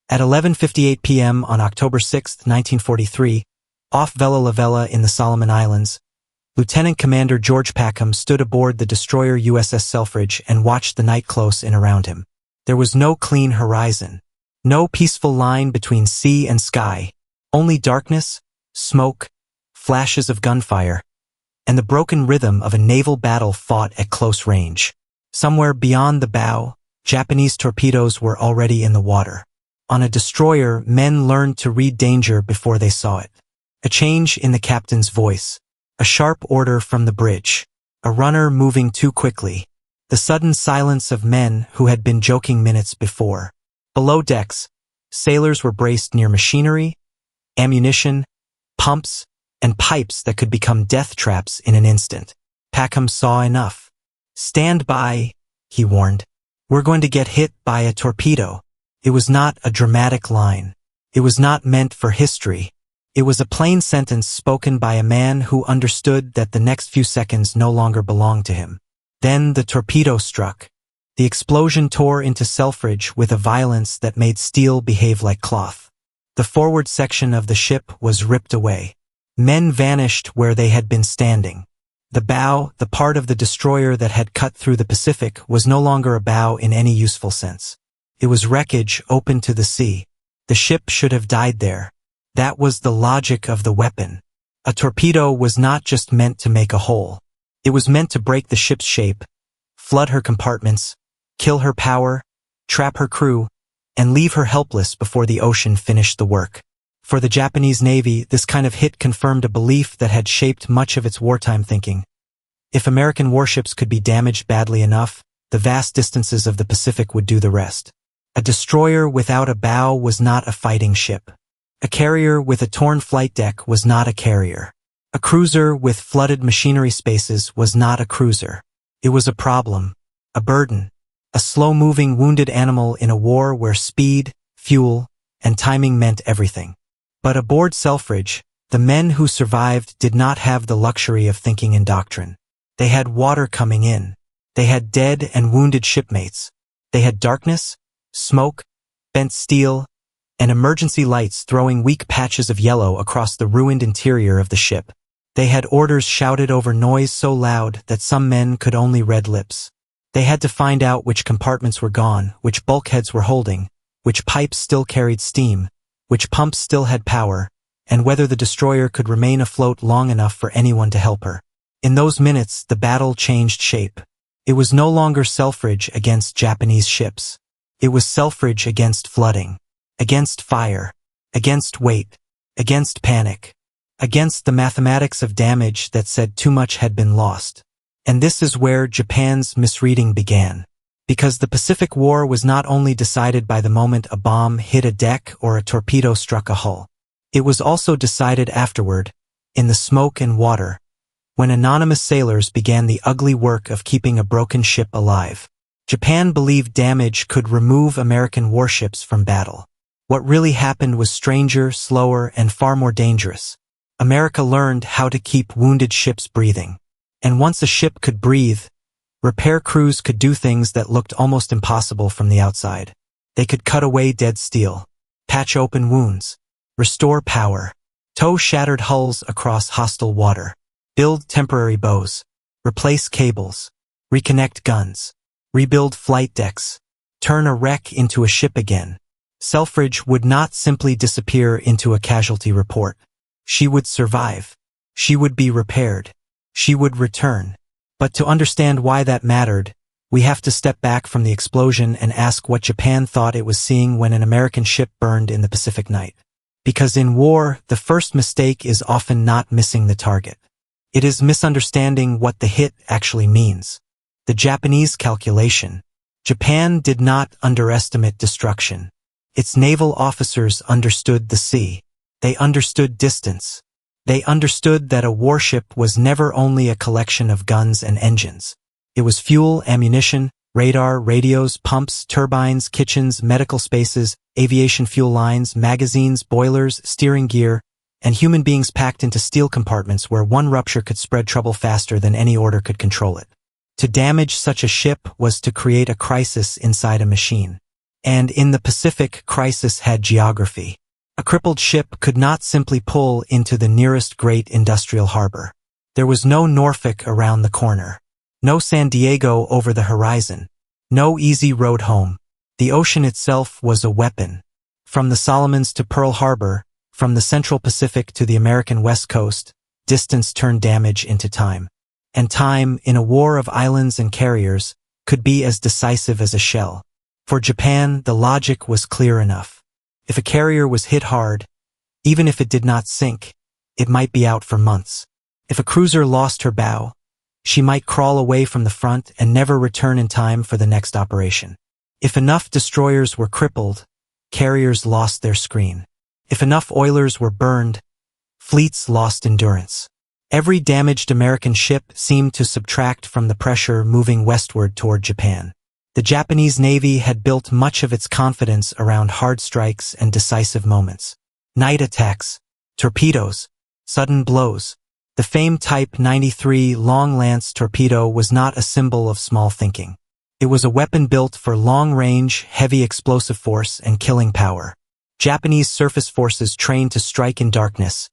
At 11:58 p.m. on October 6, 1943, off Vella Lavella in the Solomon Islands, Lieutenant Commander George Packham stood aboard the destroyer USS Selfridge and watched the night close in around him. There was no clean horizon, no peaceful line between sea and sky, only darkness, smoke, flashes of gunfire, and the broken rhythm of a naval battle fought at close range. Somewhere beyond the bow, Japanese torpedoes were already in the water. On a destroyer, men learned to read danger before they saw it. A change in the captain's voice, a sharp order from the bridge, a runner moving too quickly, the sudden silence of men who had been joking minutes before. Below decks, sailors were braced near machinery, ammunition, pumps, and pipes that could become death traps in an instant. Packham saw enough. "Stand by," he warned. "We're going to get hit by a torpedo." It was not a dramatic line. It was not meant for history. It was a plain sentence spoken by a man who understood that the next few seconds no longer belonged to him. Then the torpedo struck. The explosion tore into Selfridge with a violence that made steel behave like cloth. The forward section of the ship was ripped away. Men vanished where they had been standing. The bow, the part of the destroyer that had cut through the Pacific, was no longer a bow in any useful sense. It was wreckage open to the sea. The ship should have died there. That was the logic of the weapon. A torpedo was not just meant to make a hole. It was meant to break the ship's shape, flood her compartments, kill her power, trap her crew, and leave her helpless before the ocean finished the work. For the Japanese Navy, this kind of hit confirmed a belief that had shaped much of its wartime thinking. If American warships could be damaged badly enough, the vast distances of the Pacific would do the rest. A destroyer without a bow was not a fighting ship. A carrier with a torn flight deck was not a carrier. A cruiser with flooded machinery spaces was not a cruiser. It was a problem, a burden, a slow-moving wounded animal in a war where speed, fuel, and timing meant everything. But aboard Selfridge, the men who survived did not have the luxury of thinking in doctrine. They had water coming in. They had dead and wounded shipmates. They had darkness, smoke, bent steel, and emergency lights throwing weak patches of yellow across the ruined interior of the ship. They had orders shouted over noise so loud that some men could only read lips. They had to find out which compartments were gone, which bulkheads were holding, which pipes still carried steam, which pumps still had power, and whether the destroyer could remain afloat long enough for anyone to help her. In those minutes, the battle changed shape. It was no longer Selfridge against Japanese ships. It was Selfridge against flooding, against fire, against weight, against panic, against the mathematics of damage that said too much had been lost. And this is where Japan's misreading began. Because the Pacific War was not only decided by the moment a bomb hit a deck or a torpedo struck a hull. It was also decided afterward, in the smoke and water, when anonymous sailors began the ugly work of keeping a broken ship alive. Japan believed damage could remove American warships from battle. What really happened was stranger, slower, and far more dangerous. America learned how to keep wounded ships breathing. And once a ship could breathe, repair crews could do things that looked almost impossible from the outside. They could cut away dead steel, patch open wounds, restore power, tow shattered hulls across hostile water, build temporary bows, replace cables, reconnect guns, rebuild flight decks, turn a wreck into a ship again. Selfridge would not simply disappear into a casualty report. She would survive. She would be repaired. She would return. But to understand why that mattered, we have to step back from the explosion and ask what Japan thought it was seeing when an American ship burned in the Pacific night. Because in war, the first mistake is often not missing the target. It is misunderstanding what the hit actually means. The Japanese calculation. Japan did not underestimate destruction. Its naval officers understood the sea. They understood distance. They understood that a warship was never only a collection of guns and engines. It was fuel, ammunition, radar, radios, pumps, turbines, kitchens, medical spaces, aviation fuel lines, magazines, boilers, steering gear, and human beings packed into steel compartments where one rupture could spread trouble faster than any order could control it. To damage such a ship was to create a crisis inside a machine. And in the Pacific, crisis had geography. A crippled ship could not simply pull into the nearest great industrial harbor. There was no Norfolk around the corner. No San Diego over the horizon. No easy road home. The ocean itself was a weapon. From the Solomons to Pearl Harbor, from the Central Pacific to the American West Coast, distance turned damage into time. And time, in a war of islands and carriers, could be as decisive as a shell. For Japan, the logic was clear enough. If a carrier was hit hard, even if it did not sink, it might be out for months. If a cruiser lost her bow, she might crawl away from the front and never return in time for the next operation. If enough destroyers were crippled, carriers lost their screen. If enough oilers were burned, fleets lost endurance. Every damaged American ship seemed to subtract from the pressure moving westward toward Japan. The Japanese Navy had built much of its confidence around hard strikes and decisive moments. Night attacks, torpedoes, sudden blows. The famed Type 93 Long Lance torpedo was not a symbol of small thinking. It was a weapon built for long-range, heavy explosive force and killing power. Japanese surface forces trained to strike in darkness,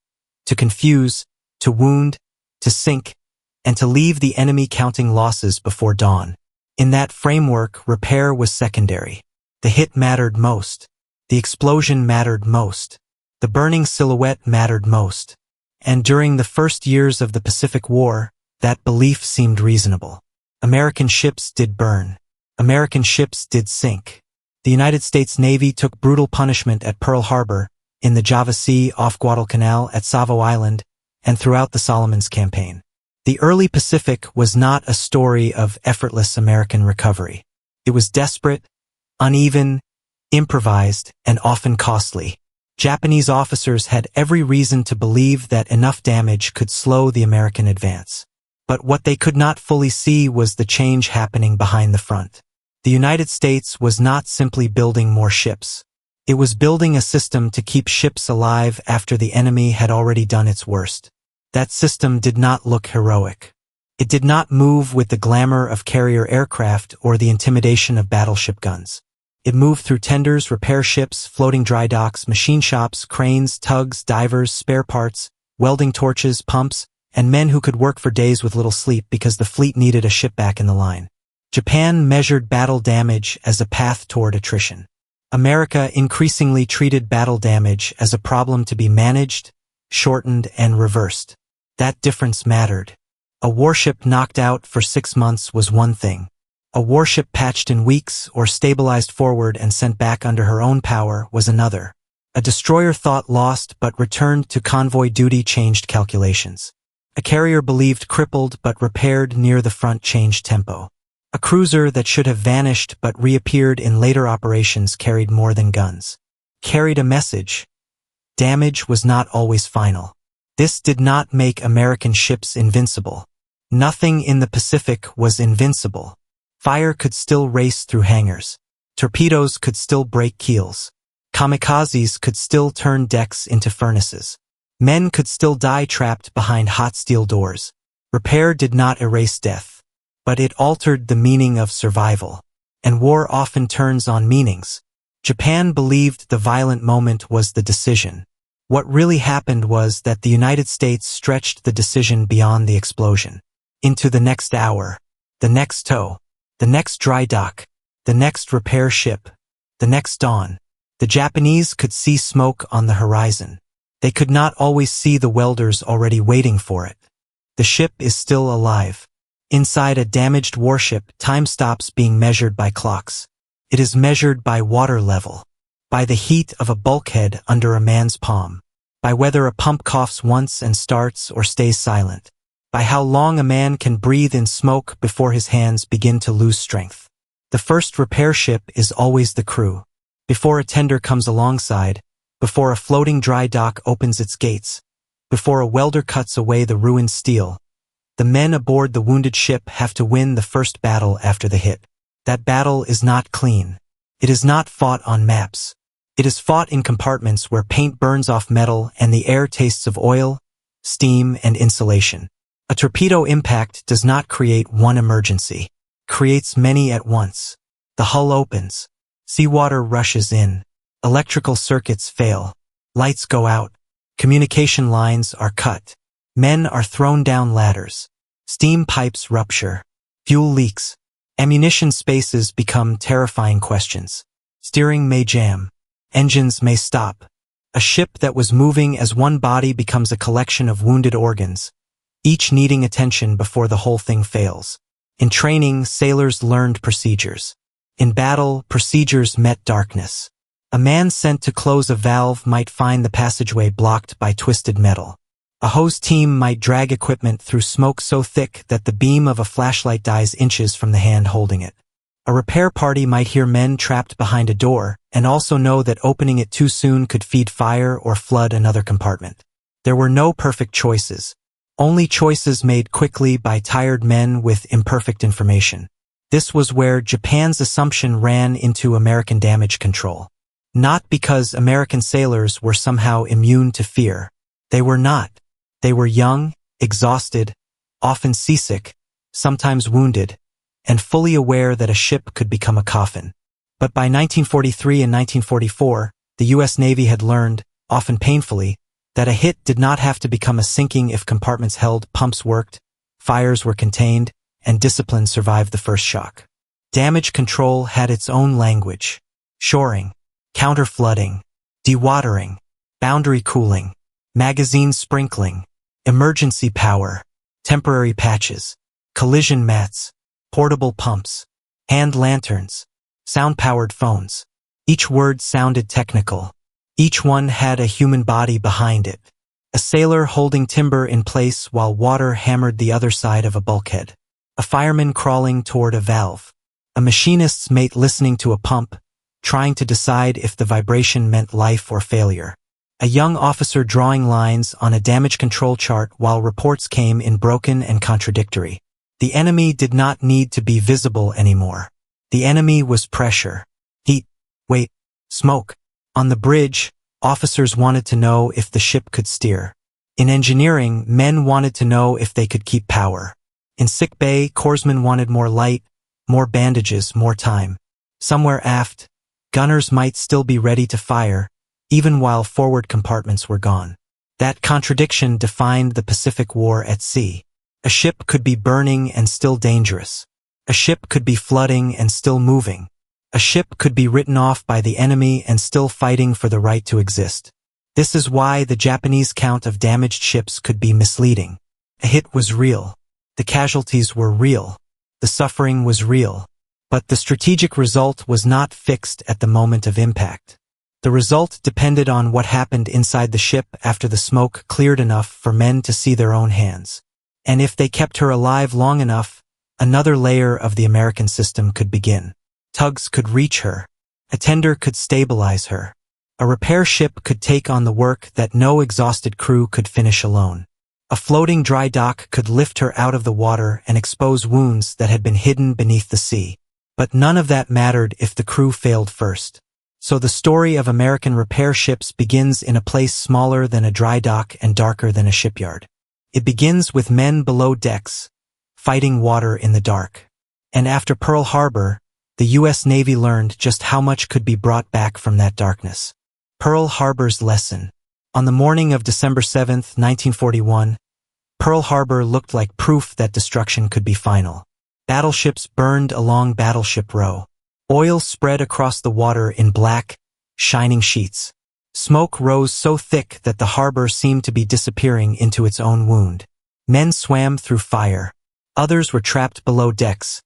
to confuse, to wound, to sink, and to leave the enemy counting losses before dawn. In that framework, repair was secondary. The hit mattered most. The explosion mattered most. The burning silhouette mattered most. And during the first years of the Pacific War, that belief seemed reasonable. American ships did burn. American ships did sink. The United States Navy took brutal punishment at Pearl Harbor, in the Java Sea off Guadalcanal at Savo Island, and throughout the Solomons campaign. The early Pacific was not a story of effortless American recovery. It was desperate, uneven, improvised, and often costly. Japanese officers had every reason to believe that enough damage could slow the American advance. But what they could not fully see was the change happening behind the front. The United States was not simply building more ships. It was building a system to keep ships alive after the enemy had already done its worst. That system did not look heroic. It did not move with the glamour of carrier aircraft or the intimidation of battleship guns. It moved through tenders, repair ships, floating dry docks, machine shops, cranes, tugs, divers, spare parts, welding torches, pumps, and men who could work for days with little sleep because the fleet needed a ship back in the line. Japan measured battle damage as a path toward attrition. America increasingly treated battle damage as a problem to be managed, shortened, and reversed. That difference mattered. A warship knocked out for 6 months was one thing. A warship patched in weeks or stabilized forward and sent back under her own power was another. A destroyer thought lost but returned to convoy duty changed calculations. A carrier believed crippled but repaired near the front changed tempo. A cruiser that should have vanished but reappeared in later operations carried more than guns. Carried a message. Damage was not always final. This did not make American ships invincible. Nothing in the Pacific was invincible. Fire could still race through hangars. Torpedoes could still break keels. Kamikazes could still turn decks into furnaces. Men could still die trapped behind hot steel doors. Repair did not erase death, but it altered the meaning of survival. And war often turns on meanings. Japan believed the violent moment was the decision. What really happened was that the United States stretched the decision beyond the explosion. Into the next hour, the next tow, the next dry dock, the next repair ship, the next dawn. The Japanese could see smoke on the horizon. They could not always see the welders already waiting for it. The ship is still alive. Inside a damaged warship, time stops being measured by clocks. It is measured by water level, by the heat of a bulkhead under a man's palm, by whether a pump coughs once and starts or stays silent, by how long a man can breathe in smoke before his hands begin to lose strength. The first repair ship is always the crew. Before a tender comes alongside, before a floating dry dock opens its gates, before a welder cuts away the ruined steel, the men aboard the wounded ship have to win the first battle after the hit. That battle is not clean. It is not fought on maps. It is fought in compartments where paint burns off metal and the air tastes of oil, steam, and insulation. A torpedo impact does not create one emergency. It creates many at once. The hull opens. Seawater rushes in. Electrical circuits fail. Lights go out. Communication lines are cut. Men are thrown down ladders. Steam pipes rupture. Fuel leaks. Ammunition spaces become terrifying questions. Steering may jam. Engines may stop. A ship that was moving as one body becomes a collection of wounded organs, each needing attention before the whole thing fails. In training, sailors learned procedures. In battle, procedures met darkness. A man sent to close a valve might find the passageway blocked by twisted metal. A hose team might drag equipment through smoke so thick that the beam of a flashlight dies inches from the hand holding it. A repair party might hear men trapped behind a door and also know that opening it too soon could feed fire or flood another compartment. There were no perfect choices, only choices made quickly by tired men with imperfect information. This was where Japan's assumption ran into American damage control. Not because American sailors were somehow immune to fear. They were not. They were young, exhausted, often seasick, sometimes wounded, and fully aware that a ship could become a coffin. But by 1943 and 1944, the U.S. Navy had learned, often painfully, that a hit did not have to become a sinking if compartments held, pumps worked, fires were contained, and discipline survived the first shock. Damage control had its own language. Shoring, counter-flooding, dewatering, boundary cooling, magazine sprinkling, emergency power, temporary patches, collision mats, portable pumps, hand lanterns, sound-powered phones. Each word sounded technical. Each one had a human body behind it. A sailor holding timber in place while water hammered the other side of a bulkhead. A fireman crawling toward a valve. A machinist's mate listening to a pump, trying to decide if the vibration meant life or failure. A young officer drawing lines on a damage control chart while reports came in broken and contradictory. The enemy did not need to be visible anymore. The enemy was pressure, heat, weight, smoke. On the bridge, officers wanted to know if the ship could steer. In engineering, men wanted to know if they could keep power. In sick bay, corpsmen wanted more light, more bandages, more time. Somewhere aft, gunners might still be ready to fire, even while forward compartments were gone. That contradiction defined the Pacific War at sea. A ship could be burning and still dangerous. A ship could be flooding and still moving. A ship could be written off by the enemy and still fighting for the right to exist. This is why the Japanese count of damaged ships could be misleading. A hit was real. The casualties were real. The suffering was real. But the strategic result was not fixed at the moment of impact. The result depended on what happened inside the ship after the smoke cleared enough for men to see their own hands. And if they kept her alive long enough, another layer of the American system could begin. Tugs could reach her. A tender could stabilize her. A repair ship could take on the work that no exhausted crew could finish alone. A floating dry dock could lift her out of the water and expose wounds that had been hidden beneath the sea. But none of that mattered if the crew failed first. So the story of American repair ships begins in a place smaller than a dry dock and darker than a shipyard. It begins with men below decks, fighting water in the dark. And after Pearl Harbor, the U.S. Navy learned just how much could be brought back from that darkness. Pearl Harbor's lesson. On the morning of December 7, 1941, Pearl Harbor looked like proof that destruction could be final. Battleships burned along Battleship Row. Oil spread across the water in black, shining sheets. Smoke rose so thick that the harbor seemed to be disappearing into its own wound. Men swam through fire. Others were trapped below decks,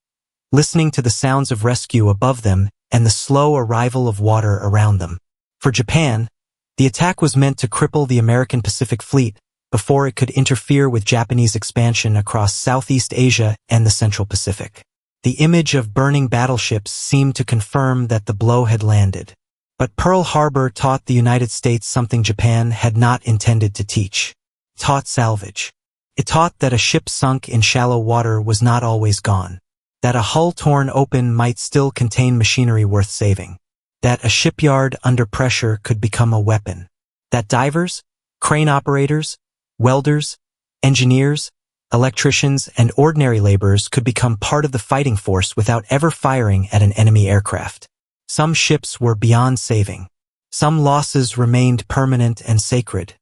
listening to the sounds of rescue above them and the slow arrival of water around them. For Japan, the attack was meant to cripple the American Pacific Fleet before it could interfere with Japanese expansion across Southeast Asia and the Central Pacific. The image of burning battleships seemed to confirm that the blow had landed. But Pearl Harbor taught the United States something Japan had not intended to teach. It taught salvage. It taught that a ship sunk in shallow water was not always gone. That a hull torn open might still contain machinery worth saving. That a shipyard under pressure could become a weapon. That divers, crane operators, welders, engineers, electricians, and ordinary laborers could become part of the fighting force without ever firing at an enemy aircraft. Some ships were beyond saving. Some losses remained permanent and sacred.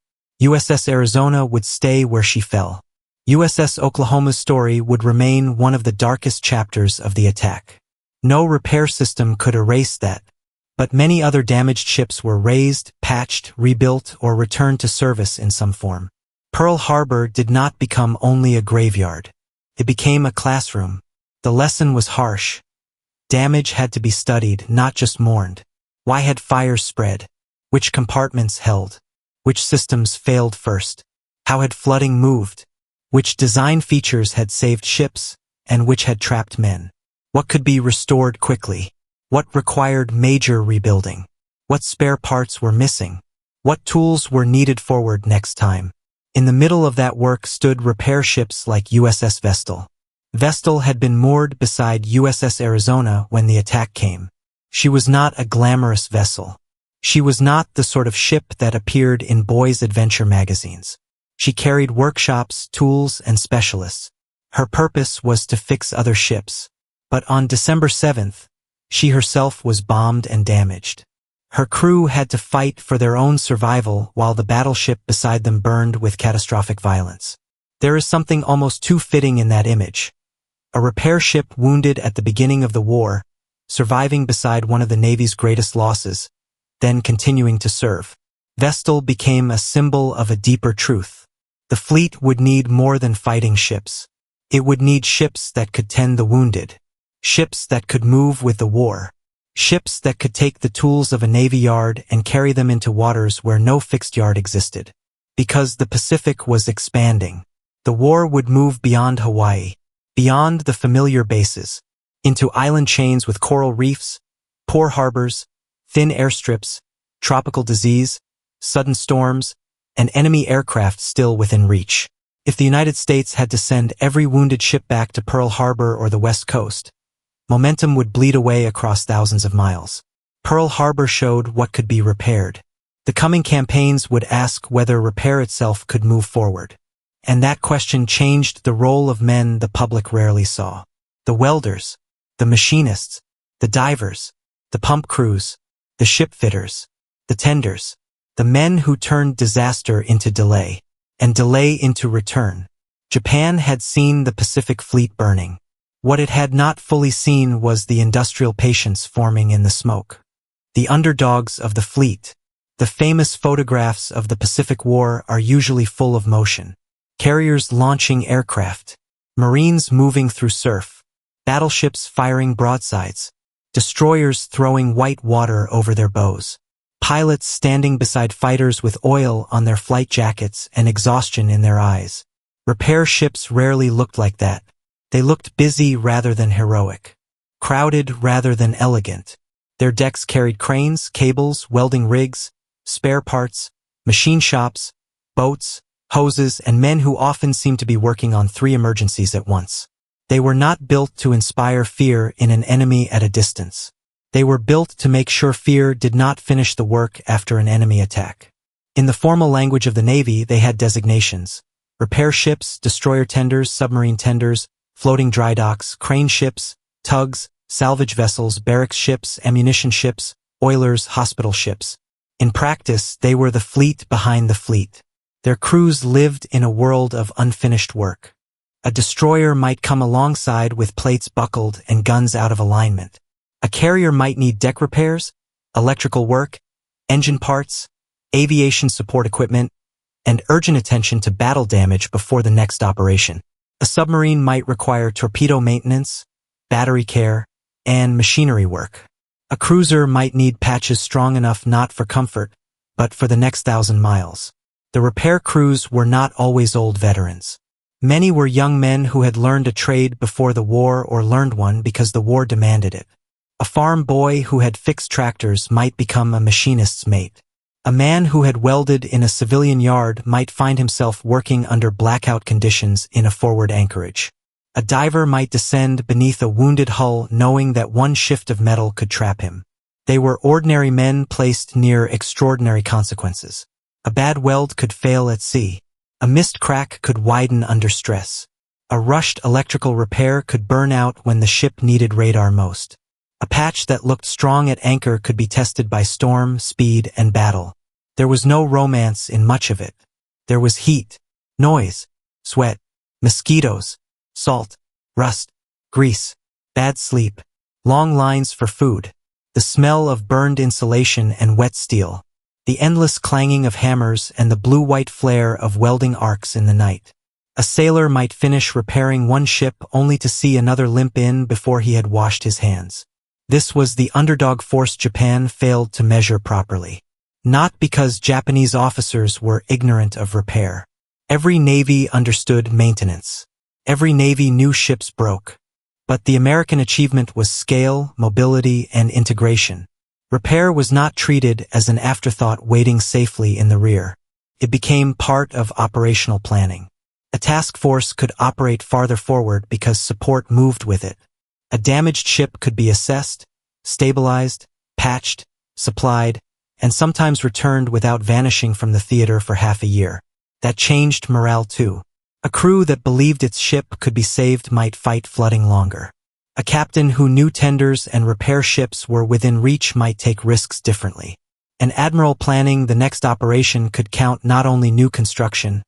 USS Arizona would stay where she fell. USS Oklahoma's story would remain one of the darkest chapters of the attack. No repair system could erase that, but many other damaged ships were raised, patched, rebuilt, or returned to service in some form. Pearl Harbor did not become only a graveyard. It became a classroom. The lesson was harsh. Damage had to be studied, not just mourned. Why had fires spread? Which compartments held? Which systems failed first? How had flooding moved? Which design features had saved ships, and which had trapped men? What could be restored quickly? What required major rebuilding? What spare parts were missing? What tools were needed forward next time? In the middle of that work stood repair ships like USS Vestal. Vestal had been moored beside USS Arizona when the attack came. She was not a glamorous vessel. She was not the sort of ship that appeared in boys' adventure magazines. She carried workshops, tools, and specialists. Her purpose was to fix other ships. But on December 7th, she herself was bombed and damaged. Her crew had to fight for their own survival while the battleship beside them burned with catastrophic violence. There is something almost too fitting in that image. A repair ship wounded at the beginning of the war, surviving beside one of the Navy's greatest losses, then continuing to serve. Vestal became a symbol of a deeper truth. The fleet would need more than fighting ships. It would need ships that could tend the wounded. Ships that could move with the war. Ships that could take the tools of a Navy yard and carry them into waters where no fixed yard existed. Because the Pacific was expanding. The war would move beyond Hawaii, beyond the familiar bases, into island chains with coral reefs, poor harbors, thin airstrips, tropical disease, sudden storms, and enemy aircraft still within reach. If the United States had to send every wounded ship back to Pearl Harbor or the West Coast, momentum would bleed away across thousands of miles. Pearl Harbor showed what could be repaired. The coming campaigns would ask whether repair itself could move forward. And that question changed the role of men the public rarely saw. The welders, the machinists, the divers, the pump crews, the ship fitters, the tenders, the men who turned disaster into delay, and delay into return. Japan had seen the Pacific Fleet burning. What it had not fully seen was the industrial patience forming in the smoke. The underdogs of the fleet. The famous photographs of the Pacific War are usually full of motion. Carriers launching aircraft. Marines moving through surf. Battleships firing broadsides. Destroyers throwing white water over their bows. Pilots standing beside fighters with oil on their flight jackets and exhaustion in their eyes. Repair ships rarely looked like that. They looked busy rather than heroic. Crowded rather than elegant. Their decks carried cranes, cables, welding rigs, spare parts, machine shops, boats, hoses, and men who often seemed to be working on 3 emergencies at once. They were not built to inspire fear in an enemy at a distance. They were built to make sure fear did not finish the work after an enemy attack. In the formal language of the Navy, they had designations. Repair ships, destroyer tenders, submarine tenders, floating dry docks, crane ships, tugs, salvage vessels, barracks ships, ammunition ships, oilers, hospital ships. In practice, they were the fleet behind the fleet. Their crews lived in a world of unfinished work. A destroyer might come alongside with plates buckled and guns out of alignment. A carrier might need deck repairs, electrical work, engine parts, aviation support equipment, and urgent attention to battle damage before the next operation. A submarine might require torpedo maintenance, battery care, and machinery work. A cruiser might need patches strong enough not for comfort, but for the next 1,000 miles. The repair crews were not always old veterans. Many were young men who had learned a trade before the war or learned one because the war demanded it. A farm boy who had fixed tractors might become a machinist's mate. A man who had welded in a civilian yard might find himself working under blackout conditions in a forward anchorage. A diver might descend beneath a wounded hull knowing that one shift of metal could trap him. They were ordinary men placed near extraordinary consequences. A bad weld could fail at sea. A missed crack could widen under stress. A rushed electrical repair could burn out when the ship needed radar most. A patch that looked strong at anchor could be tested by storm, speed, and battle. There was no romance in much of it. There was heat, noise, sweat, mosquitoes, salt, rust, grease, bad sleep, long lines for food, the smell of burned insulation and wet steel, the endless clanging of hammers and the blue-white flare of welding arcs in the night. A sailor might finish repairing one ship only to see another limp in before he had washed his hands. This was the underdog force Japan failed to measure properly. Not because Japanese officers were ignorant of repair. Every navy understood maintenance. Every navy knew ships broke. But the American achievement was scale, mobility, and integration. Repair was not treated as an afterthought waiting safely in the rear. It became part of operational planning. A task force could operate farther forward because support moved with it. A damaged ship could be assessed, stabilized, patched, supplied, and sometimes returned without vanishing from the theater for half a year. That changed morale too. A crew that believed its ship could be saved might fight flooding longer. A captain who knew tenders and repair ships were within reach might take risks differently. An admiral planning the next operation could count not only new construction,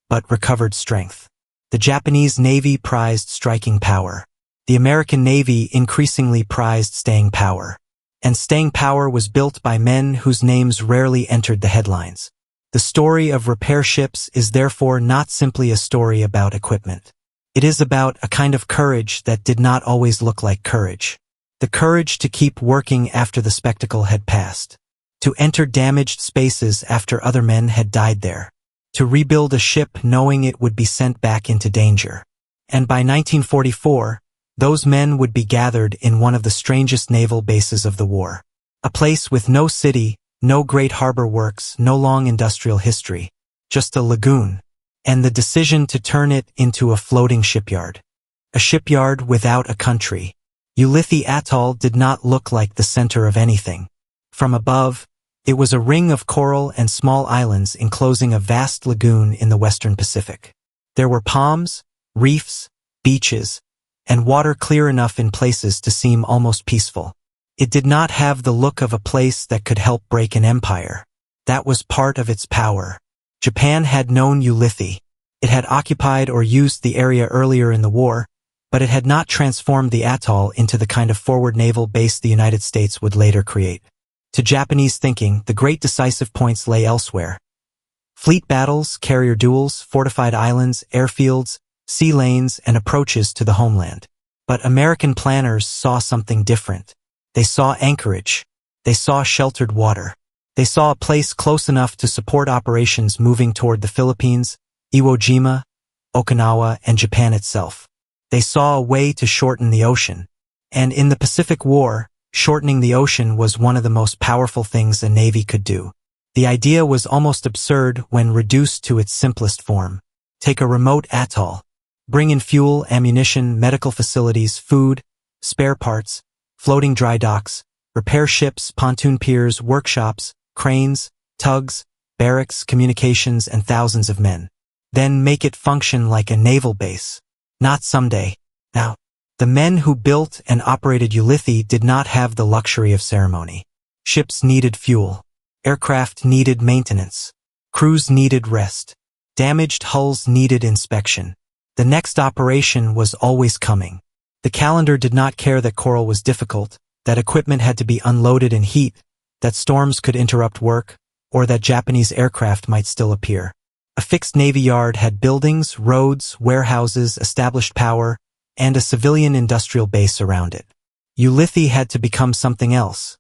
but recovered strength. The Japanese Navy prized striking power. The American Navy increasingly prized staying power. And staying power was built by men whose names rarely entered the headlines. The story of repair ships is therefore not simply a story about equipment. It is about a kind of courage that did not always look like courage. The courage to keep working after the spectacle had passed. To enter damaged spaces after other men had died there. To rebuild a ship knowing it would be sent back into danger. And by 1944, those men would be gathered in one of the strangest naval bases of the war. A place with no city, no great harbor works, no long industrial history. Just a lagoon. And the decision to turn it into a floating shipyard. A shipyard without a country. Ulithi Atoll did not look like the center of anything. From above, it was a ring of coral and small islands enclosing a vast lagoon in the western Pacific. There were palms, reefs, beaches, and water clear enough in places to seem almost peaceful. It did not have the look of a place that could help break an empire. That was part of its power. Japan had known Ulithi. It had occupied or used the area earlier in the war, but it had not transformed the atoll into the kind of forward naval base the United States would later create. To Japanese thinking, the great decisive points lay elsewhere. Fleet battles, carrier duels, fortified islands, airfields, sea lanes, and approaches to the homeland. But American planners saw something different. They saw anchorage. They saw sheltered water. They saw a place close enough to support operations moving toward the Philippines, Iwo Jima, Okinawa, and Japan itself. They saw a way to shorten the ocean. And in the Pacific War, shortening the ocean was one of the most powerful things a navy could do. The idea was almost absurd when reduced to its simplest form. Take a remote atoll. Bring in fuel, ammunition, medical facilities, food, spare parts, floating dry docks, repair ships, pontoon piers, workshops, cranes, tugs, barracks, communications, and thousands of men. Then make it function like a naval base. Not someday. Now. The men who built and operated Ulithi did not have the luxury of ceremony. Ships needed fuel. Aircraft needed maintenance. Crews needed rest. Damaged hulls needed inspection. The next operation was always coming. The calendar did not care that coral was difficult, that equipment had to be unloaded in heat, that storms could interrupt work, or that Japanese aircraft might still appear. A fixed navy yard had buildings, roads, warehouses, established power, and a civilian industrial base around it. Ulithi had to become something else.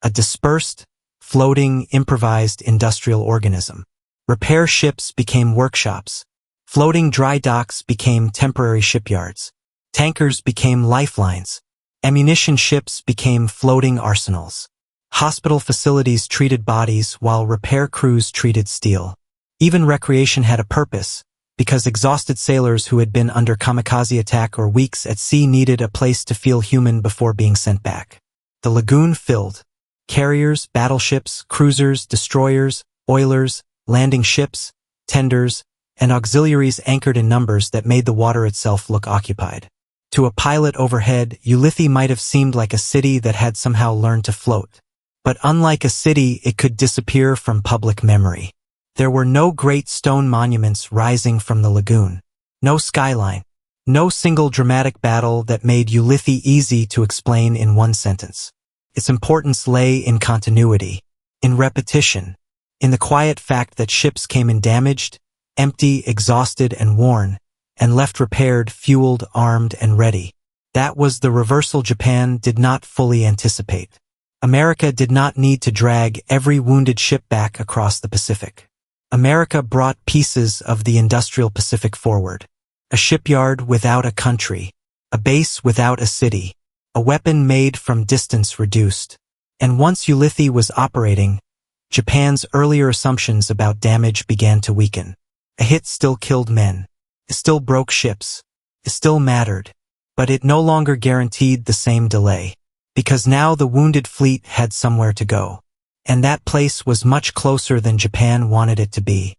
A dispersed, floating, improvised industrial organism. Repair ships became workshops. Floating dry docks became temporary shipyards. Tankers became lifelines. Ammunition ships became floating arsenals. Hospital facilities treated bodies while repair crews treated steel. Even recreation had a purpose, because exhausted sailors who had been under kamikaze attack or weeks at sea needed a place to feel human before being sent back. The lagoon filled. Carriers, battleships, cruisers, destroyers, oilers, landing ships, tenders, and auxiliaries anchored in numbers that made the water itself look occupied. To a pilot overhead, Ulithi might have seemed like a city that had somehow learned to float. But unlike a city, it could disappear from public memory. There were no great stone monuments rising from the lagoon. No skyline. No single dramatic battle that made Ulithi easy to explain in one sentence. Its importance lay in continuity, in repetition, in the quiet fact that ships came in damaged, empty, exhausted, and worn, and left repaired, fueled, armed, and ready. That was the reversal Japan did not fully anticipate. America did not need to drag every wounded ship back across the Pacific. America brought pieces of the industrial Pacific forward. A shipyard without a country, a base without a city, a weapon made from distance reduced. And once Ulithi was operating, Japan's earlier assumptions about damage began to weaken. A hit still killed men. It still broke ships. It still mattered. But it no longer guaranteed the same delay. Because now the wounded fleet had somewhere to go. And that place was much closer than Japan wanted it to be.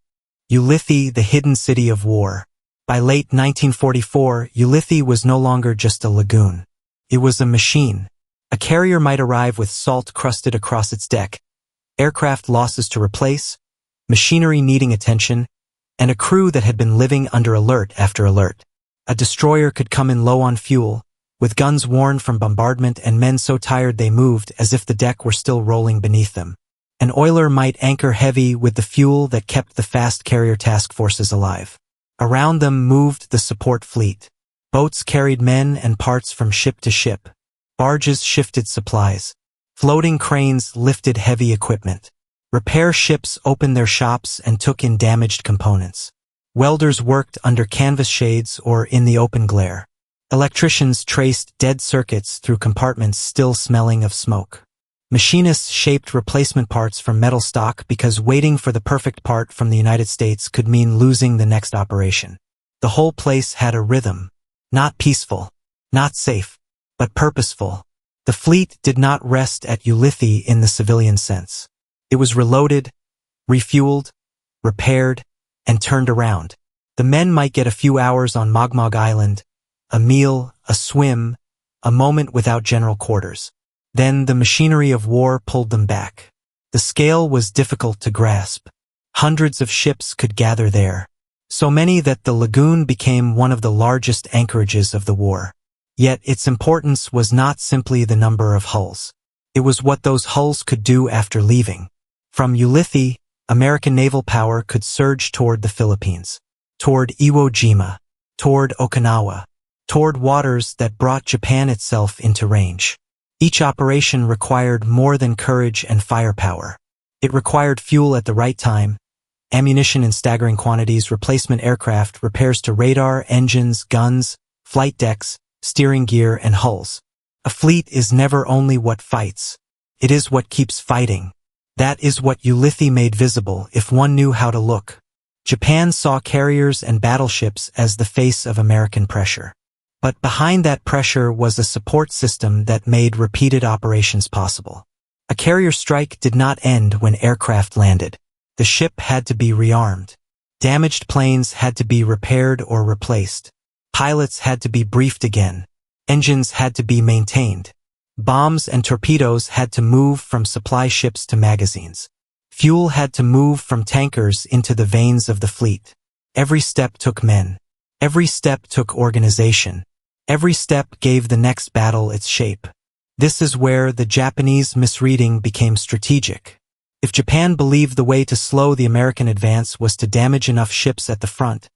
Ulithi, the hidden city of war. By late 1944, Ulithi was no longer just a lagoon. It was a machine. A carrier might arrive with salt crusted across its deck, aircraft losses to replace, machinery needing attention, and a crew that had been living under alert after alert. A destroyer could come in low on fuel, with guns worn from bombardment and men so tired they moved as if the deck were still rolling beneath them. An oiler might anchor heavy with the fuel that kept the fast carrier task forces alive. Around them moved the support fleet. Boats carried men and parts from ship to ship. Barges shifted supplies. Floating cranes lifted heavy equipment. Repair ships opened their shops and took in damaged components. Welders worked under canvas shades or in the open glare. Electricians traced dead circuits through compartments still smelling of smoke. Machinists shaped replacement parts from metal stock because waiting for the perfect part from the United States could mean losing the next operation. The whole place had a rhythm. Not peaceful, not safe, but purposeful. The fleet did not rest at Ulithi in the civilian sense. It was reloaded, refueled, repaired, and turned around. The men might get a few hours on Mogmog Island, a meal, a swim, a moment without general quarters. Then the machinery of war pulled them back. The scale was difficult to grasp. Hundreds of ships could gather there. So many that the lagoon became one of the largest anchorages of the war. Yet its importance was not simply the number of hulls. It was what those hulls could do after leaving. From Ulithi, American naval power could surge toward the Philippines, toward Iwo Jima, toward Okinawa, toward waters that brought Japan itself into range. Each operation required more than courage and firepower. It required fuel at the right time, ammunition in staggering quantities, replacement aircraft, repairs to radar, engines, guns, flight decks, steering gear, and hulls. A fleet is never only what fights. It is what keeps fighting. That is what Ulithi made visible if one knew how to look. Japan saw carriers and battleships as the face of American pressure. But behind that pressure was a support system that made repeated operations possible. A carrier strike did not end when aircraft landed. The ship had to be rearmed. Damaged planes had to be repaired or replaced. Pilots had to be briefed again. Engines had to be maintained. Bombs and torpedoes had to move from supply ships to magazines. Fuel had to move from tankers into the veins of the fleet. Every step took men. Every step took organization. Every step gave the next battle its shape. This is where the Japanese misreading became strategic. If Japan believed the way to slow the American advance was to damage enough ships at the front,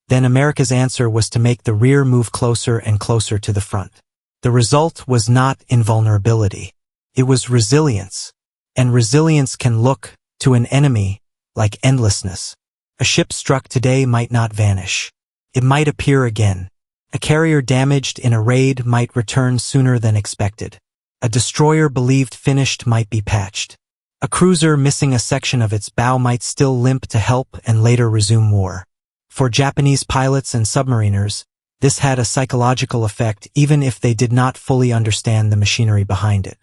then America's answer was to make the rear move closer and closer to the front. The result was not invulnerability. It was resilience. And resilience can look, to an enemy, like endlessness. A ship struck today might not vanish. It might appear again. A carrier damaged in a raid might return sooner than expected. A destroyer believed finished might be patched. A cruiser missing a section of its bow might still limp to help and later resume war. For Japanese pilots and submariners, this had a psychological effect even if they did not fully understand the machinery behind it.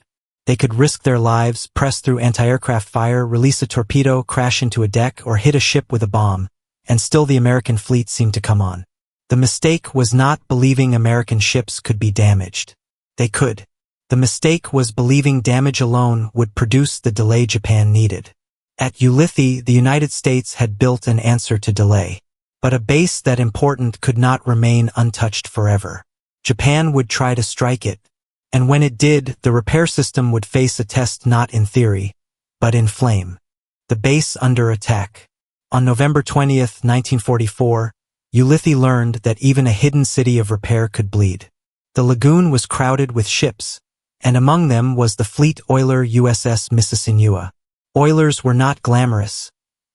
They could risk their lives, press through anti-aircraft fire, release a torpedo, crash into a deck, or hit a ship with a bomb, and still the American fleet seemed to come on. The mistake was not believing American ships could be damaged. They could. The mistake was believing damage alone would produce the delay Japan needed. At Ulithi, the United States had built an answer to delay. But a base that important could not remain untouched forever. Japan would try to strike it. And when it did, the repair system would face a test not in theory, but in flame. The base under attack. On November 20th, 1944, Ulithi learned that even a hidden city of repair could bleed. The lagoon was crowded with ships, and among them was the fleet oiler USS Mississauga. Oilers were not glamorous,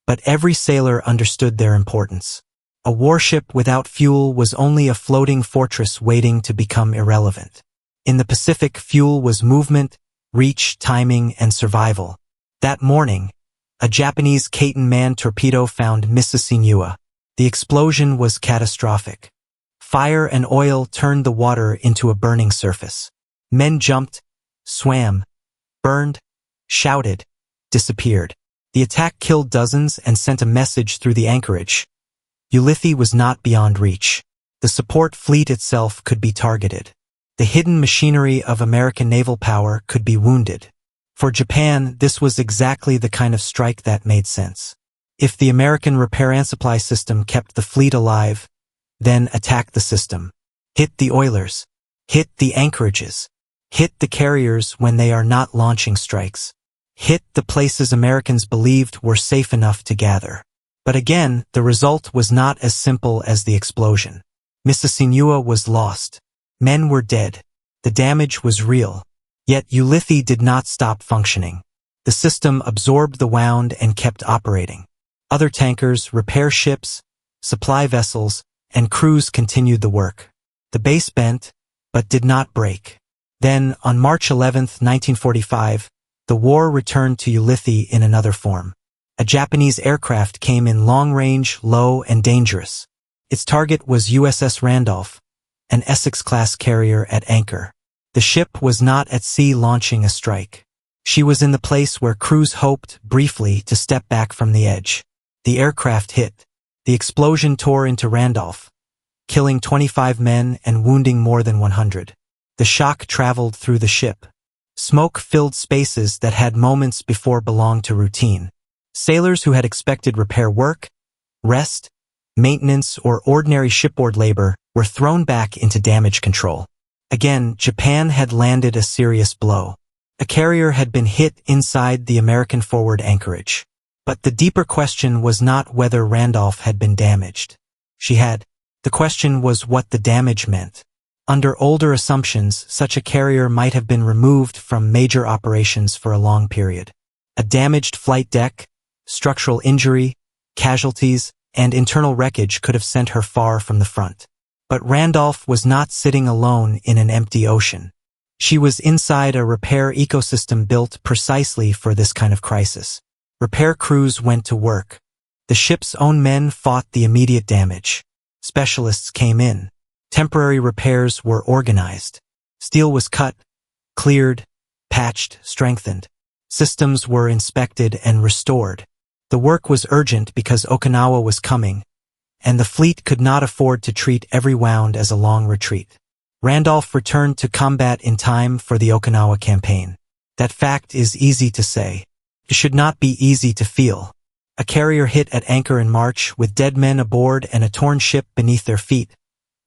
but every sailor understood their importance. A warship without fuel was only a floating fortress waiting to become irrelevant. In the Pacific, fuel was movement, reach, timing, and survival. That morning, a Japanese Kaiten-manned torpedo found Mississauga. The explosion was catastrophic. Fire and oil turned the water into a burning surface. Men jumped, swam, burned, shouted, disappeared. The attack killed dozens and sent a message through the anchorage. Ulithi was not beyond reach. The support fleet itself could be targeted. The hidden machinery of American naval power could be wounded. For Japan, this was exactly the kind of strike that made sense. If the American repair and supply system kept the fleet alive, then attack the system. Hit the oilers. Hit the anchorages. Hit the carriers when they are not launching strikes. Hit the places Americans believed were safe enough to gather. But again, the result was not as simple as the explosion. Mississauga was lost. Men were dead. The damage was real. Yet Ulithi did not stop functioning. The system absorbed the wound and kept operating. Other tankers, repair ships, supply vessels, and crews continued the work. The base bent, but did not break. Then, on March 11, 1945, the war returned to Ulithi in another form. A Japanese aircraft came in long-range, low, and dangerous. Its target was USS Randolph, an Essex-class carrier at anchor. The ship was not at sea launching a strike. She was in the place where crews hoped, briefly, to step back from the edge. The aircraft hit. The explosion tore into Randolph, killing 25 men and wounding more than 100. The shock traveled through the ship. Smoke filled spaces that had moments before belonged to routine. Sailors who had expected repair work, rest, maintenance, or ordinary shipboard labor were thrown back into damage control. Again, Japan had landed a serious blow. A carrier had been hit inside the American forward anchorage. But the deeper question was not whether Randolph had been damaged. She had. The question was what the damage meant. Under older assumptions, such a carrier might have been removed from major operations for a long period. A damaged flight deck, structural injury, casualties, and internal wreckage could have sent her far from the front. But Randolph was not sitting alone in an empty ocean. She was inside a repair ecosystem built precisely for this kind of crisis. Repair crews went to work. The ship's own men fought the immediate damage. Specialists came in. Temporary repairs were organized. Steel was cut, cleared, patched, strengthened. Systems were inspected and restored. The work was urgent because Okinawa was coming, and the fleet could not afford to treat every wound as a long retreat. Randolph returned to combat in time for the Okinawa campaign. That fact is easy to say. It should not be easy to feel. A carrier hit at anchor in March with dead men aboard and a torn ship beneath their feet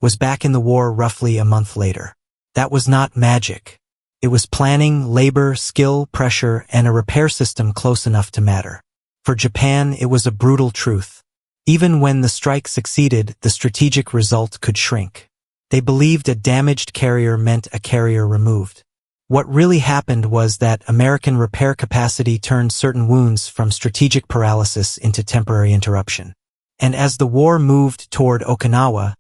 was back in the war roughly a month later. That was not magic. It was planning, labor, skill, pressure, and a repair system close enough to matter. For Japan, it was a brutal truth. Even when the strike succeeded, the strategic result could shrink. They believed a damaged carrier meant a carrier removed. What really happened was that American repair capacity turned certain wounds from strategic paralysis into temporary interruption. And as the war moved toward Okinawa,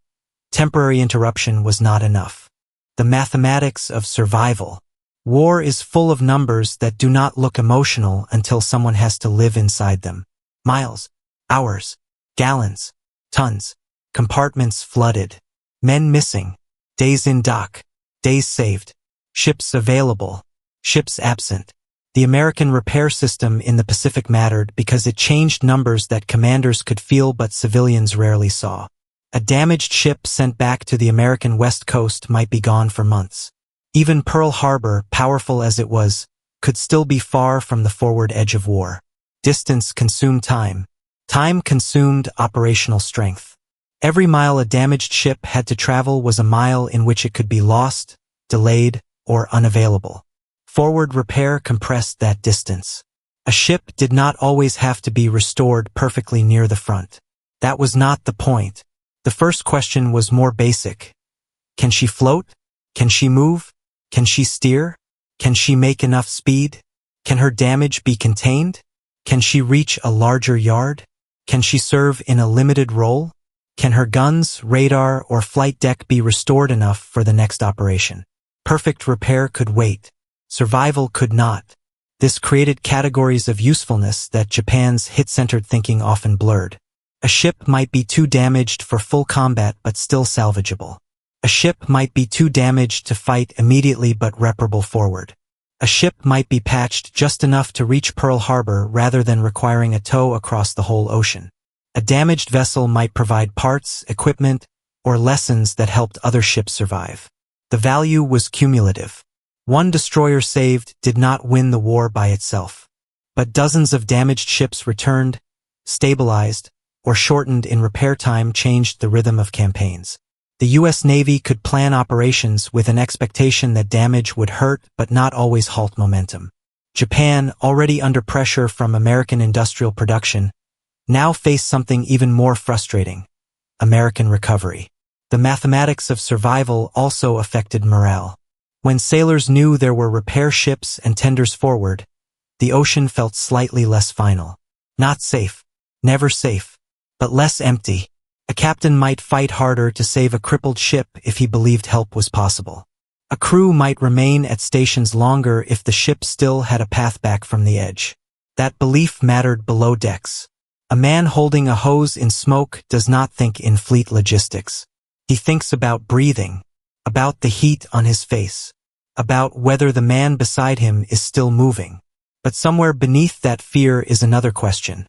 temporary interruption was not enough. The mathematics of survival. War is full of numbers that do not look emotional until someone has to live inside them. Miles, hours, gallons, tons, compartments flooded, men missing, days in dock, days saved, ships available, ships absent. The American repair system in the Pacific mattered because it changed numbers that commanders could feel but civilians rarely saw. A damaged ship sent back to the American West Coast might be gone for months. Even Pearl Harbor, powerful as it was, could still be far from the forward edge of war. Distance consumed time. Time consumed operational strength. Every mile a damaged ship had to travel was a mile in which it could be lost, delayed, or unavailable. Forward repair compressed that distance. A ship did not always have to be restored perfectly near the front. That was not the point. The first question was more basic. Can she float? Can she move? Can she steer? Can she make enough speed? Can her damage be contained? Can she reach a larger yard? Can she serve in a limited role? Can her guns, radar, or flight deck be restored enough for the next operation? Perfect repair could wait. Survival could not. This created categories of usefulness that Japan's hit-centered thinking often blurred. A ship might be too damaged for full combat but still salvageable. A ship might be too damaged to fight immediately but reparable forward. A ship might be patched just enough to reach Pearl Harbor rather than requiring a tow across the whole ocean. A damaged vessel might provide parts, equipment, or lessons that helped other ships survive. The value was cumulative. One destroyer saved did not win the war by itself. But dozens of damaged ships returned, stabilized, or shortened in repair time changed the rhythm of campaigns. The U.S. Navy could plan operations with an expectation that damage would hurt but not always halt momentum. Japan, already under pressure from American industrial production, now faced something even more frustrating: American recovery. The mathematics of survival also affected morale. When sailors knew there were repair ships and tenders forward, the ocean felt slightly less final. Not safe, never safe, but less empty. A captain might fight harder to save a crippled ship if he believed help was possible. A crew might remain at stations longer if the ship still had a path back from the edge. That belief mattered below decks. A man holding a hose in smoke does not think in fleet logistics. He thinks about breathing, about the heat on his face, about whether the man beside him is still moving. But somewhere beneath that fear is another question.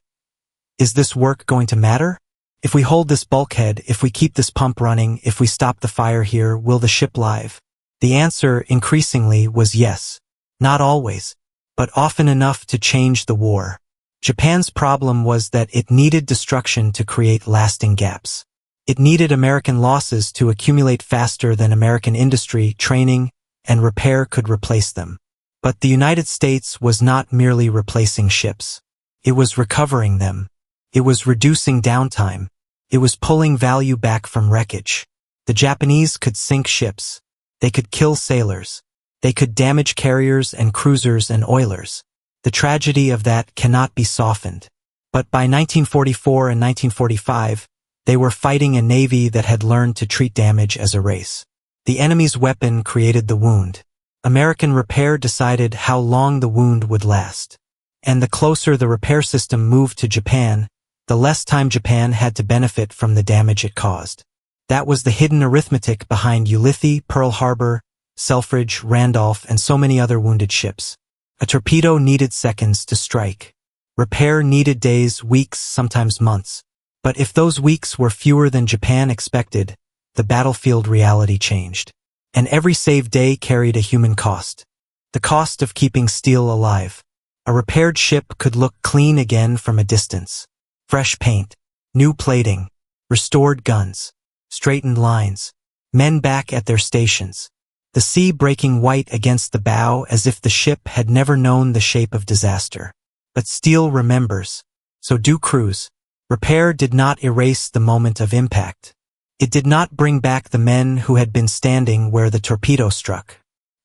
Is this work going to matter? If we hold this bulkhead, if we keep this pump running, if we stop the fire here, will the ship live? The answer, increasingly, was yes. Not always, but often enough to change the war. Japan's problem was that it needed destruction to create lasting gaps. It needed American losses to accumulate faster than American industry, training, and repair could replace them. But the United States was not merely replacing ships. It was recovering them. It was reducing downtime. It was pulling value back from wreckage. The Japanese could sink ships. They could kill sailors. They could damage carriers and cruisers and oilers. The tragedy of that cannot be softened. But by 1944 and 1945, they were fighting a navy that had learned to treat damage as a race. The enemy's weapon created the wound. American repair decided how long the wound would last. And the closer the repair system moved to Japan, the less time Japan had to benefit from the damage it caused. That was the hidden arithmetic behind Ulithi, Pearl Harbor, Selfridge, Randolph, and so many other wounded ships. A torpedo needed seconds to strike. Repair needed days, weeks, sometimes months. But if those weeks were fewer than Japan expected, the battlefield reality changed. And every saved day carried a human cost. The cost of keeping steel alive. A repaired ship could look clean again from a distance. Fresh paint, new plating, restored guns, straightened lines, men back at their stations. The sea breaking white against the bow as if the ship had never known the shape of disaster. But steel remembers. So do crews. Repair did not erase the moment of impact. It did not bring back the men who had been standing where the torpedo struck.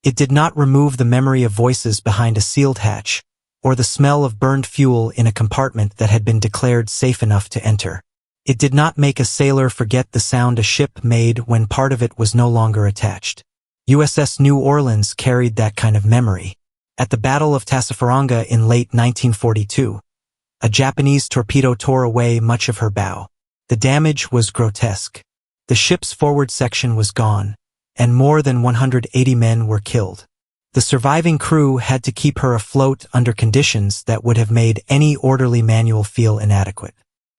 It did not remove the memory of voices behind a sealed hatch, or the smell of burned fuel in a compartment that had been declared safe enough to enter. It did not make a sailor forget the sound a ship made when part of it was no longer attached. USS New Orleans carried that kind of memory. At the Battle of Tassafaronga in late 1942, a Japanese torpedo tore away much of her bow. The damage was grotesque. The ship's forward section was gone, and more than 180 men were killed. The surviving crew had to keep her afloat under conditions that would have made any orderly manual feel inadequate.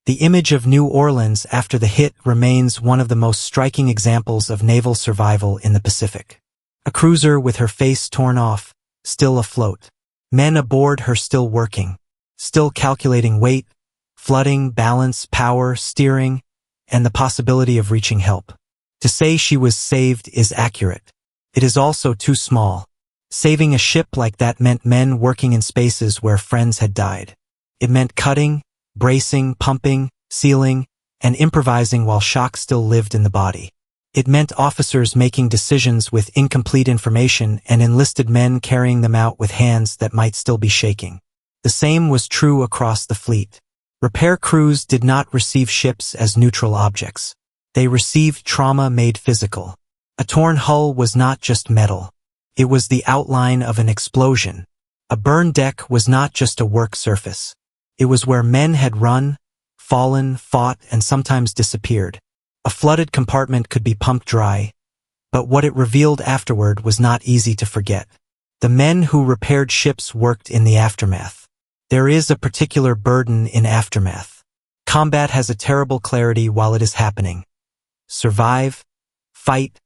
The image of New Orleans after the hit remains one of the most striking examples of naval survival in the Pacific. A cruiser with her face torn off, still afloat. Men aboard her still working, still calculating weight, flooding, balance, power, steering, and the possibility of reaching help. To say she was saved is accurate. It is also too small. Saving a ship like that meant men working in spaces where friends had died. It meant cutting, bracing, pumping, sealing, and improvising while shock still lived in the body. It meant officers making decisions with incomplete information and enlisted men carrying them out with hands that might still be shaking. The same was true across the fleet. Repair crews did not receive ships as neutral objects. They received trauma made physical. A torn hull was not just metal. It was the outline of an explosion. A burned deck was not just a work surface. It was where men had run, fallen, fought, and sometimes disappeared. A flooded compartment could be pumped dry, but what it revealed afterward was not easy to forget. The men who repaired ships worked in the aftermath. There is a particular burden in aftermath. Combat has a terrible clarity while it is happening. Survive, fight,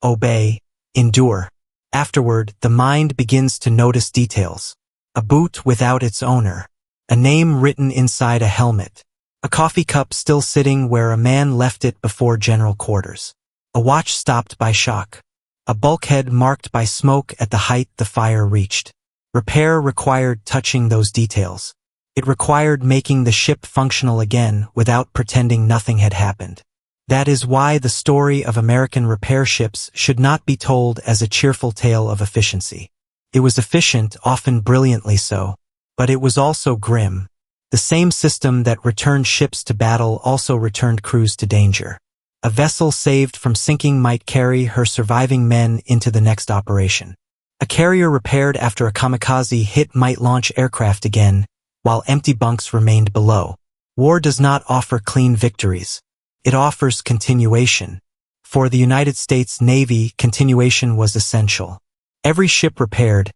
obey, endure. Afterward, the mind begins to notice details. A boot without its owner. A name written inside a helmet. A coffee cup still sitting where a man left it before general quarters. A watch stopped by shock. A bulkhead marked by smoke at the height the fire reached. Repair required touching those details. It required making the ship functional again without pretending nothing had happened. That is why the story of American repair ships should not be told as a cheerful tale of efficiency. It was efficient, often brilliantly so, but it was also grim. The same system that returned ships to battle also returned crews to danger. A vessel saved from sinking might carry her surviving men into the next operation. A carrier repaired after a kamikaze hit might launch aircraft again, while empty bunks remained below. War does not offer clean victories. It offers continuation. For the United States Navy, continuation was essential. Every ship repaired,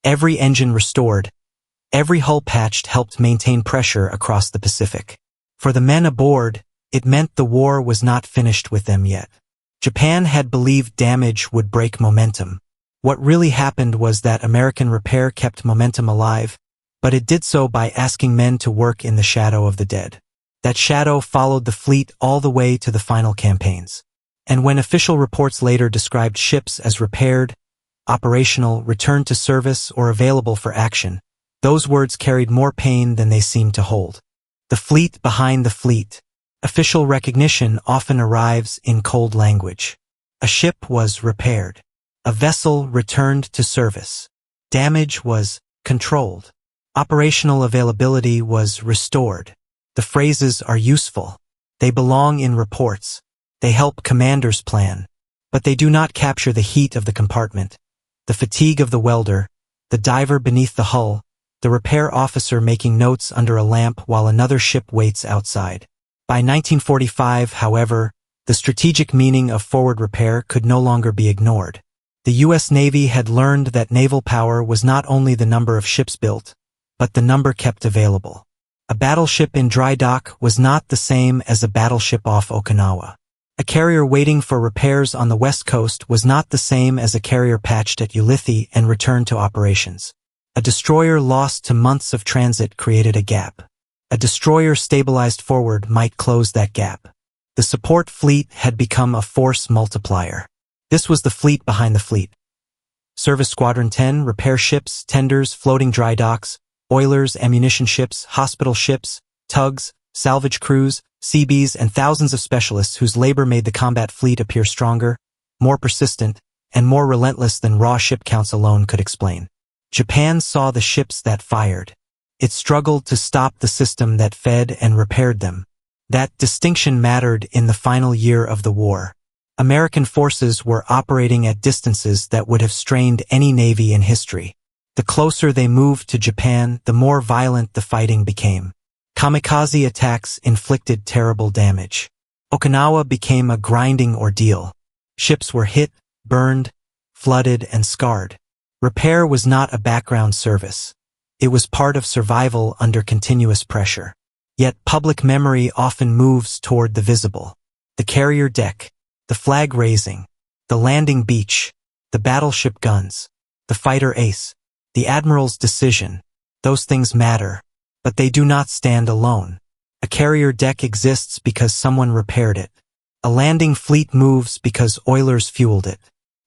every engine restored, every hull patched helped maintain pressure across the Pacific. For the men aboard, it meant the war was not finished with them yet. Japan had believed damage would break momentum. What really happened was that American repair kept momentum alive, but it did so by asking men to work in the shadow of the dead. That shadow followed the fleet all the way to the final campaigns. And when official reports later described ships as repaired, operational, returned to service, or available for action, those words carried more pain than they seemed to hold. The fleet behind the fleet. Official recognition often arrives in cold language. A ship was repaired. A vessel returned to service. Damage was controlled. Operational availability was restored. The phrases are useful. They belong in reports. They help commanders plan. But they do not capture the heat of the compartment, the fatigue of the welder, the diver beneath the hull, the repair officer making notes under a lamp while another ship waits outside. By 1945, however, the strategic meaning of forward repair could no longer be ignored. The U.S. Navy had learned that naval power was not only the number of ships built, but the number kept available. A battleship in dry dock was not the same as a battleship off Okinawa. A carrier waiting for repairs on the West Coast was not the same as a carrier patched at Ulithi and returned to operations. A destroyer lost to months of transit created a gap. A destroyer stabilized forward might close that gap. The support fleet had become a force multiplier. This was the fleet behind the fleet. Service Squadron 10, repair ships, tenders, floating dry docks, oilers, ammunition ships, hospital ships, tugs, salvage crews, Seabees, and thousands of specialists whose labor made the combat fleet appear stronger, more persistent, and more relentless than raw ship counts alone could explain. Japan saw the ships that fired. It struggled to stop the system that fed and repaired them. That distinction mattered in the final year of the war. American forces were operating at distances that would have strained any navy in history. The closer they moved to Japan, the more violent the fighting became. Kamikaze attacks inflicted terrible damage. Okinawa became a grinding ordeal. Ships were hit, burned, flooded, and scarred. Repair was not a background service. It was part of survival under continuous pressure. Yet public memory often moves toward the visible. The carrier deck, the flag raising, the landing beach, the battleship guns, the fighter ace, the admiral's decision. Those things matter, but they do not stand alone. A carrier deck exists because someone repaired it. A landing fleet moves because oilers fueled it.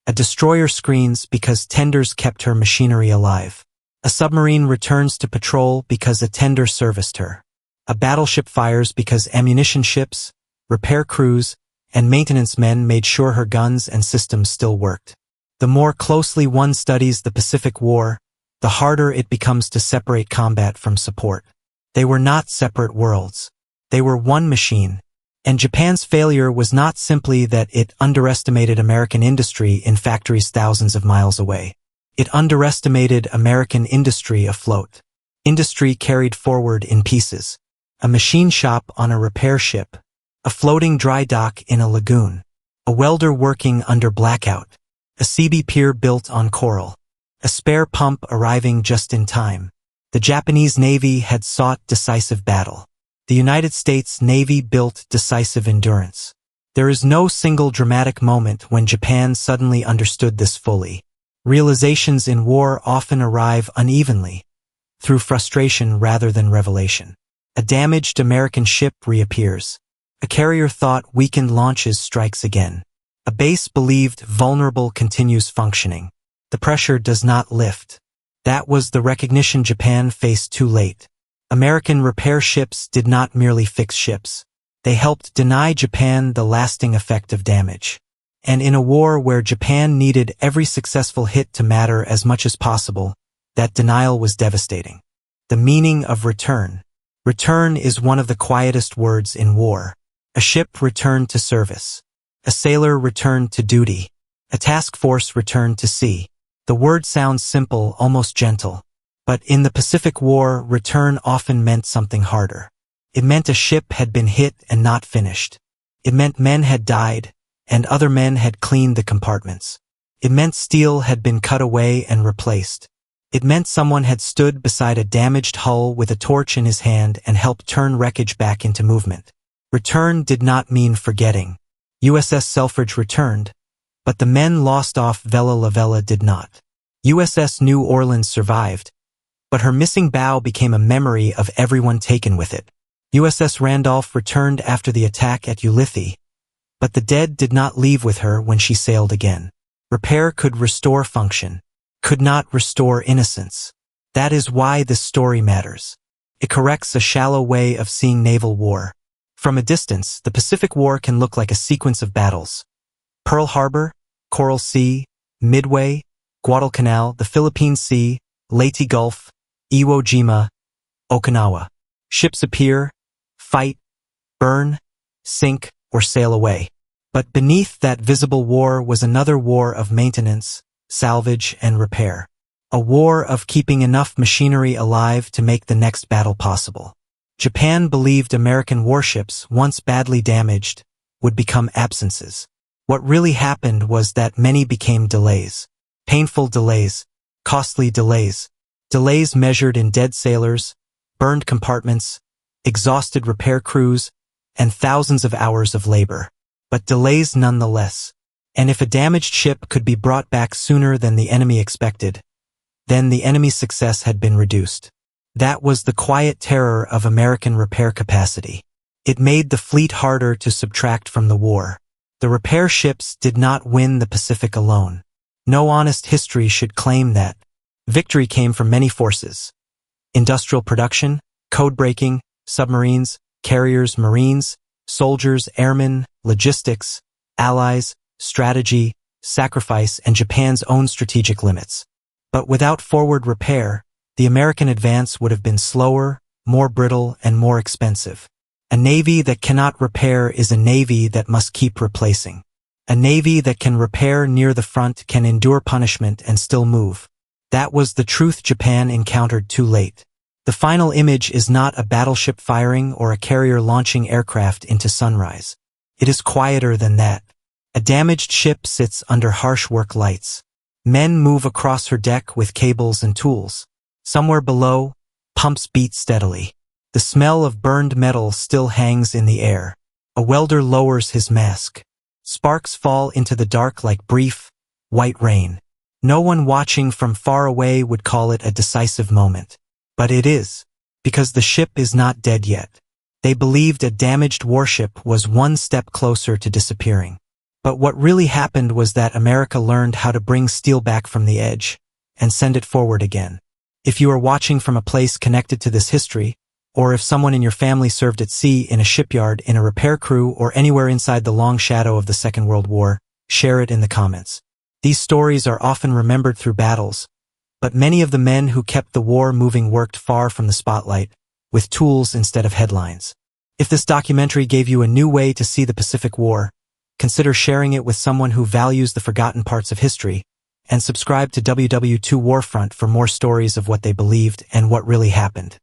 A destroyer screens because tenders kept her machinery alive. A submarine returns to patrol because a tender serviced her. A battleship fires because ammunition ships, repair crews, and maintenance men made sure her guns and systems still worked. The more closely one studies the Pacific War, the harder it becomes to separate combat from support. They were not separate worlds. They were one machine. And Japan's failure was not simply that it underestimated American industry in factories thousands of miles away. It underestimated American industry afloat. Industry carried forward in pieces. A machine shop on a repair ship. A floating dry dock in a lagoon. A welder working under blackout. A CB pier built on coral. A spare pump arriving just in time. The Japanese Navy had sought decisive battle. The United States Navy built decisive endurance. There is no single dramatic moment when Japan suddenly understood this fully. Realizations in war often arrive unevenly, through frustration rather than revelation. A damaged American ship reappears. A carrier thought weakened launches strikes again. A base believed vulnerable continues functioning. The pressure does not lift. That was the recognition Japan faced too late. American repair ships did not merely fix ships. They helped deny Japan the lasting effect of damage. And in a war where Japan needed every successful hit to matter as much as possible, that denial was devastating. The meaning of return. Return is one of the quietest words in war. A ship returned to service. A sailor returned to duty. A task force returned to sea. The word sounds simple, almost gentle. But in the Pacific War, return often meant something harder. It meant a ship had been hit and not finished. It meant men had died, and other men had cleaned the compartments. It meant steel had been cut away and replaced. It meant someone had stood beside a damaged hull with a torch in his hand and helped turn wreckage back into movement. Return did not mean forgetting. USS Selfridge returned, but the men lost off Vella Lavella did not. USS New Orleans survived, but her missing bow became a memory of everyone taken with it. USS Randolph returned after the attack at Ulithi, but the dead did not leave with her when she sailed again. Repair could restore function, could not restore innocence. That is why this story matters. It corrects a shallow way of seeing naval war. From a distance, the Pacific War can look like a sequence of battles. Pearl Harbor, Coral Sea, Midway, Guadalcanal, the Philippine Sea, Leyte Gulf, Iwo Jima, Okinawa. Ships appear, fight, burn, sink, or sail away. But beneath that visible war was another war of maintenance, salvage, and repair. A war of keeping enough machinery alive to make the next battle possible. Japan believed American warships, once badly damaged, would become absences. What really happened was that many became delays. Painful delays, costly delays. Delays measured in dead sailors, burned compartments, exhausted repair crews, and thousands of hours of labor. But delays nonetheless. And if a damaged ship could be brought back sooner than the enemy expected, then the enemy's success had been reduced. That was the quiet terror of American repair capacity. It made the fleet harder to subtract from the war. The repair ships did not win the Pacific alone. No honest history should claim that. Victory came from many forces. Industrial production, code-breaking, submarines, carriers, marines, soldiers, airmen, logistics, allies, strategy, sacrifice, and Japan's own strategic limits. But without forward repair, the American advance would have been slower, more brittle, and more expensive. A navy that cannot repair is a navy that must keep replacing. A navy that can repair near the front can endure punishment and still move. That was the truth Japan encountered too late. The final image is not a battleship firing or a carrier launching aircraft into sunrise. It is quieter than that. A damaged ship sits under harsh work lights. Men move across her deck with cables and tools. Somewhere below, pumps beat steadily. The smell of burned metal still hangs in the air. A welder lowers his mask. Sparks fall into the dark like brief, white rain. No one watching from far away would call it a decisive moment. But it is, because the ship is not dead yet. They believed a damaged warship was one step closer to disappearing. But what really happened was that America learned how to bring steel back from the edge and send it forward again. If you are watching from a place connected to this history, or if someone in your family served at sea, in a shipyard, in a repair crew, or anywhere inside the long shadow of the Second World War, share it in the comments. These stories are often remembered through battles, but many of the men who kept the war moving worked far from the spotlight, with tools instead of headlines. If this documentary gave you a new way to see the Pacific War, consider sharing it with someone who values the forgotten parts of history, and subscribe to WW2 Warfront for more stories of what they believed and what really happened.